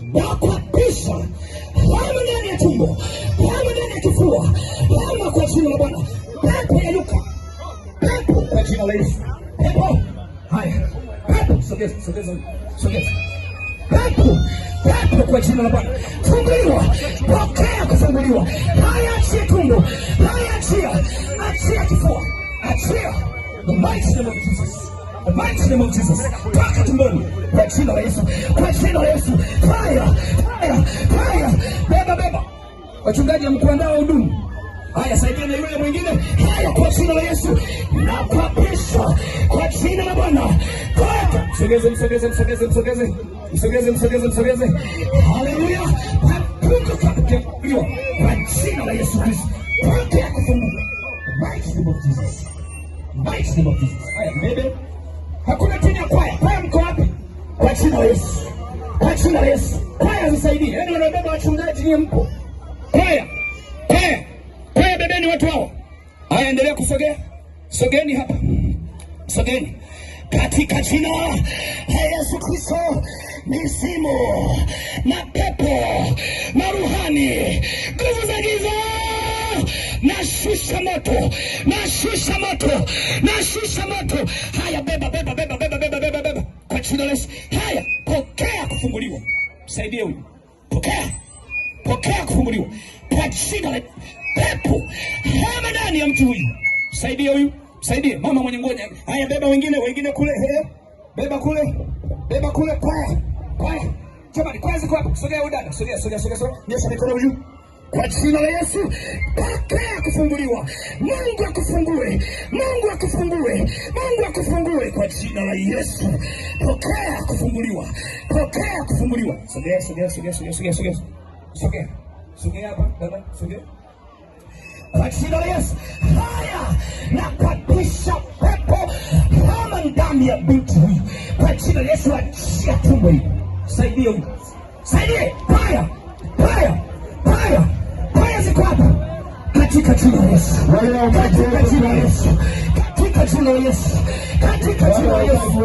na kuapisha hama ndani ya tumbo, hama ndani ya kifua, hama kwa jina la Bwana. Pepo yayuka, pepo kwa jina la Yesu. Pepo haya, pepo sogeza, sogeza, sogeza. Pepo kwa jina la Bwana, funguliwa, pokea kufunguliwa. Haya, achia tumbo, haya achia kifua, achia. The mighty name of Jesus, the mighty name of Jesus. Toka tumboni kwa jina la Yesu, kwa jina la Yesu. Fire, fire, fire. Beba. Wachungaji mkuandaa hudumu. Haya, saidia na yule mwingine. Haya, kwa jina la Yesu na kuapisha kwa jina la Bwana. Toka. Msogeze. Haleluya. Kwa jina la Yesu Kristo. Pokea kufunguliwa. Mighty name of Jesus. Mighty name of Jesus. Haya, bebe. Hakuna tena kwaya. Kwaya mko wapi? Kwa jina la Yesu. Kwa jina la Yesu. Kwaya zisaidie. Yaani wanabeba wachungaji ni mpo. Kwaya. Bebeni watu hao. Haya, endelea kusogea. Sogeni hapa. Sogeni. Katika jina la Yesu Kristo, mizimu, mapepo, maruhani, nguvu za giza, nashusha moto. Haya, beba. Kwa jina la Yesu. Haya, pokea kufunguliwa. Saidie huyu. Pokea kufunguliwa. Kwa jina la pepo hama ndani ya mtu huyu. Saidie huyu. Saidie mama mwenye ngoja. Haya, beba wengine kule. Beba kule. Kwaya. Jamani, kwaya ziko hapo. Sogea udada. Sogea. Nyosha mikono juu. Kwa jina la Yesu, pokea kufunguliwa. Mungu akufungue kwa jina la Yesu. Pokea kufunguliwa. Sogea. Sogea hapa, dada. Sogea. Kwa jina la Yesu. Haya, na kuapisha pepo hama ndani ya binti huyu. Kwa jina la Yesu, achia tumbo hili. Saidie huyu. Haya. Haya ziko hapa. Katika jina la Yesu. Katika jina la Yesu.